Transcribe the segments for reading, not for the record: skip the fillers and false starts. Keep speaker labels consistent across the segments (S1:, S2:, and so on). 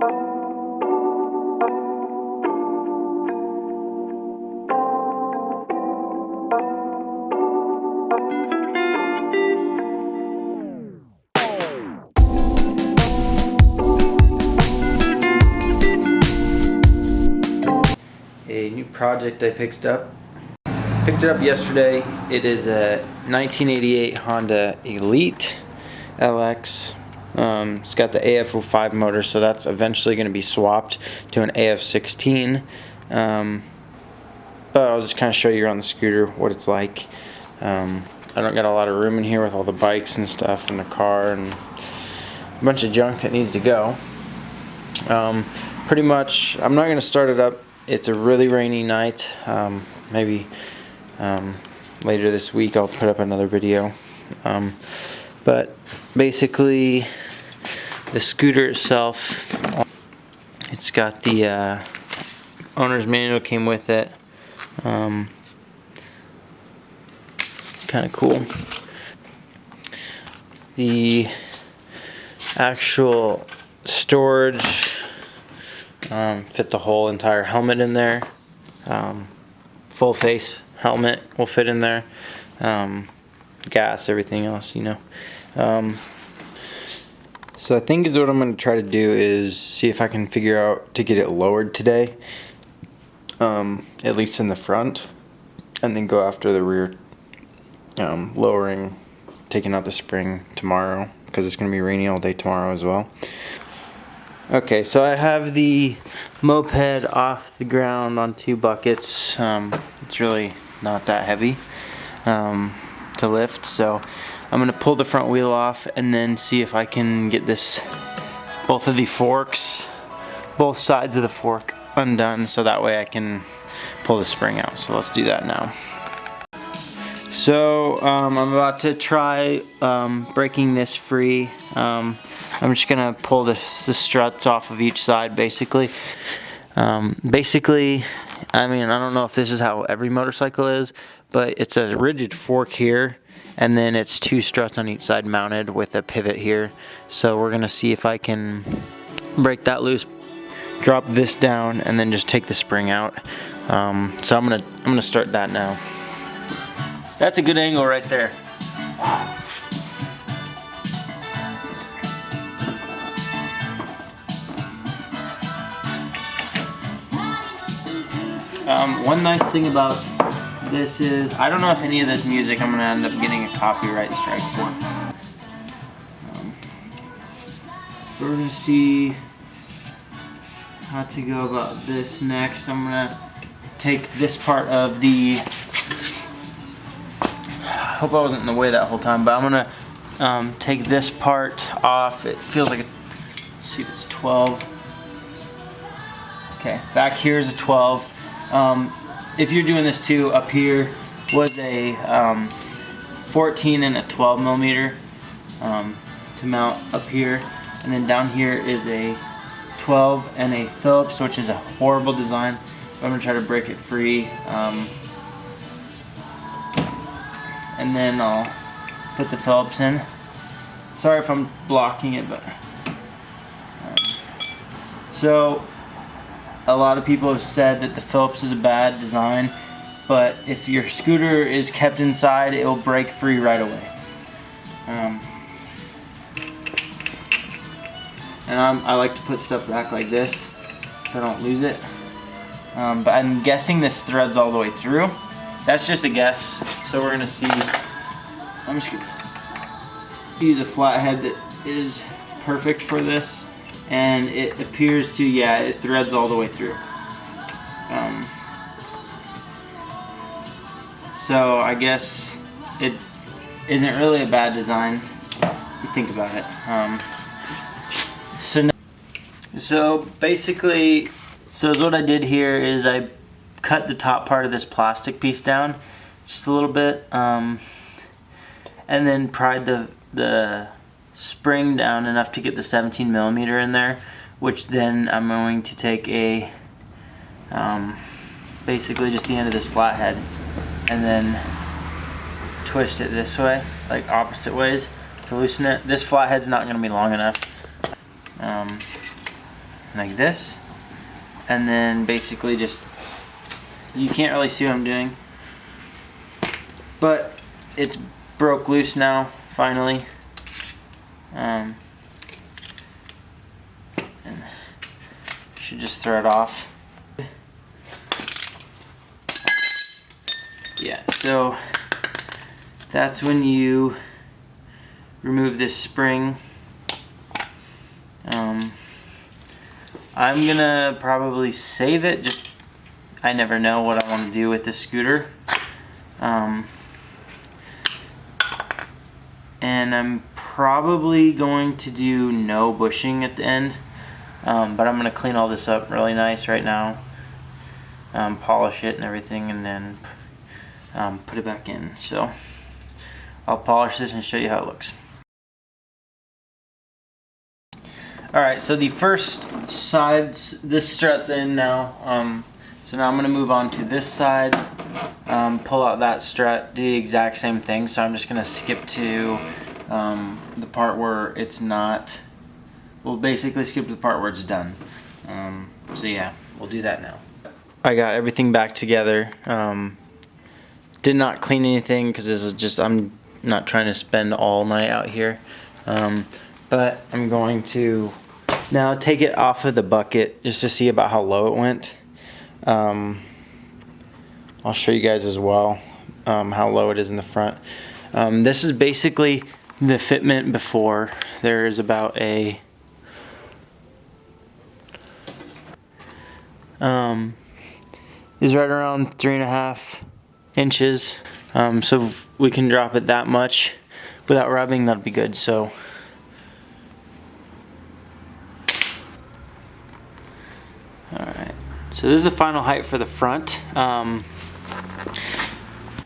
S1: A new project I picked it up yesterday. It is a 1988 Honda Elite LX. It's got the AF05 motor, so that's eventually going to be swapped to an AF16. But I'll just kind of show you around the scooter what it's like. I don't got a lot of room in here with all the bikes and stuff and the car and a bunch of junk that needs to go. Pretty much, I'm not going to start it up. It's a really rainy night. Maybe later this week I'll put up another video. But basically, the scooter itself, it's got the owner's manual came with it. Kind of cool. The actual storage fit the whole entire helmet in there. Full face helmet will fit in there. Gas, everything else, you know. So I think is what I'm going to try to do is see if I can figure out to get it lowered today, at least in the front, and then go after the rear, lowering, taking out the spring tomorrow, because it's going to be rainy all day tomorrow as well. Okay, so I have the moped off the ground on 2 buckets. It's really not that heavy to lift, so I'm going to pull the front wheel off and then see if I can get both of the forks, both sides of the fork undone, so that way I can pull the spring out. So let's do that now. So I'm about to try breaking this free. I'm just gonna pull the struts off of each side, basically. I mean, I don't know if this is how every motorcycle is, but it's a rigid fork here, and then it's 2 struts on each side mounted with a pivot here. So we're gonna see if I can break that loose, drop this down, and then just take the spring out. So I'm gonna start that now. That's a good angle right there. One nice thing about this is, I don't know if any of this music I'm going to end up getting a copyright strike for. We're going to see how to go about this next. I'm going to take this part of the, I hope I wasn't in the way that whole time, but I'm going to take this part off. It feels like, let's see if it's 12. Okay, back here is a 12. If you're doing this too, up here was a 14 and a 12 millimeter to mount up here, and then down here is a 12 and a Phillips, which is a horrible design. I'm gonna try to break it free, and then I'll put the Phillips in. Sorry if I'm blocking it, but so. A lot of people have said that the Phillips is a bad design, but if your scooter is kept inside, it will break free right away. And I like to put stuff back like this so I don't lose it. But I'm guessing this threads all the way through. That's just a guess, so we're gonna see. I'm just gonna use a flathead that is perfect for this. And it appears to, yeah, it threads all the way through. So I guess it isn't really a bad design if you think about it. So basically, what I did here is I cut the top part of this plastic piece down just a little bit, and then pried the spring down enough to get the 17 millimeter in there, which then I'm going to take a basically just the end of this flathead and then twist it this way, like opposite ways, to loosen it. This flathead's not going to be long enough,
S2: like this, and then basically just, you can't really see what I'm doing, but it's broke loose now finally. And should just throw it off. Yeah, so that's when you remove this spring. I'm gonna probably save it, just I never know what I want to do with this scooter. And I'm probably going to do no bushing at the end, but I'm gonna clean all this up really nice right now, polish it and everything, and then put it back in. So I'll polish this and show you how it looks. Alright, so the first side, this strut's in now. So now I'm going to move on to this side, pull out that strut, do the exact same thing. So I'm just going to skip to the part where it's not, we'll basically skip to the part where it's done. So yeah, we'll do that now. I got everything back together. Did not clean anything because this is just, I'm not trying to spend all night out here. But I'm going to now take it off of the bucket just to see about how low it went. I'll show you guys as well how low it is in the front. This is basically the fitment before. There is about a is right around 3.5 inches. So if we can drop it that much without rubbing, that'd be good. So alright, so this is the final height for the front.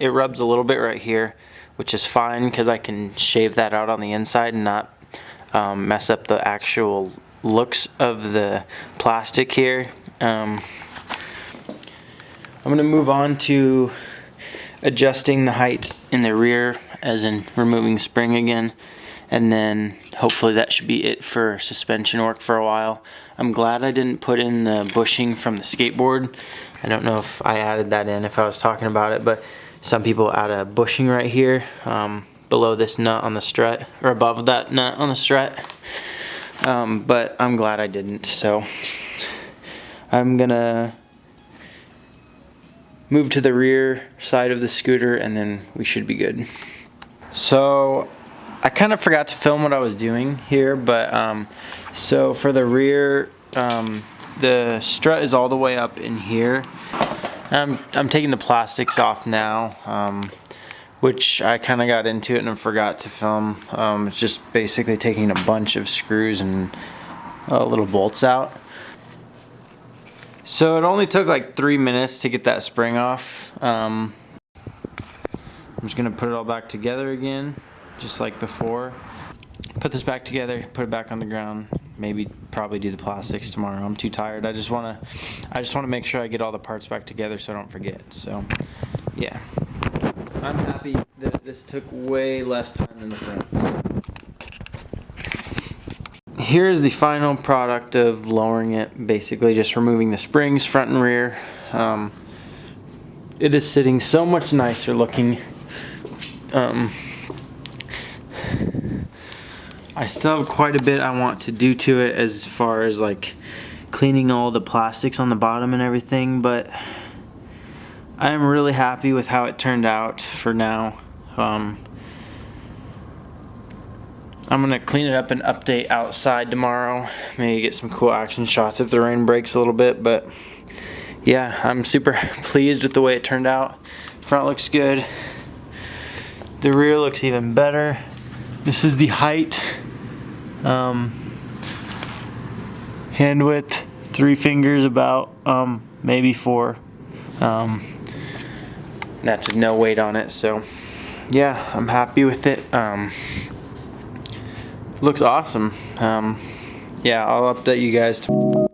S2: It rubs a little bit right here, which is fine because I can shave that out on the inside and not mess up the actual looks of the plastic here. I'm going to move on to adjusting the height in the rear, as in removing spring again, and then hopefully that should be it for suspension work for a while. I'm glad I didn't put in the bushing from the skateboard. I don't know if I added that in if I was talking about it, but some people add a bushing right here below this nut on the strut, or above that nut on the strut, but I'm glad I didn't. So I'm gonna move to the rear side of the scooter and then we should be good. So I kind of forgot to film what I was doing here, but so for the rear, the strut is all the way up in here. I'm taking the plastics off now, which I kind of got into it and I forgot to film. It's just basically taking a bunch of screws and little bolts out. So it only took like 3 minutes to get that spring off. I'm just gonna put it all back together again, just like before. Put this back together, put it back on the ground. Maybe probably do the plastics tomorrow. I'm too tired. I just wanna make sure I get all the parts back together so I don't forget. So yeah, I'm happy that this took way less time than the front. Here's the final product of lowering it, basically just removing the springs front and rear. It is sitting so much nicer looking. I still have quite a bit I want to do to it as far as like cleaning all the plastics on the bottom and everything, but I am really happy with how it turned out for now. I'm gonna clean it up and update outside tomorrow. Maybe get some cool action shots if the rain breaks a little bit, but yeah, I'm super pleased with the way it turned out. Front looks good. The rear looks even better. This is the height. Hand width, 3 fingers about, maybe 4. That's no weight on it, so yeah, I'm happy with it. Looks awesome. Yeah, I'll update you guys tomorrow.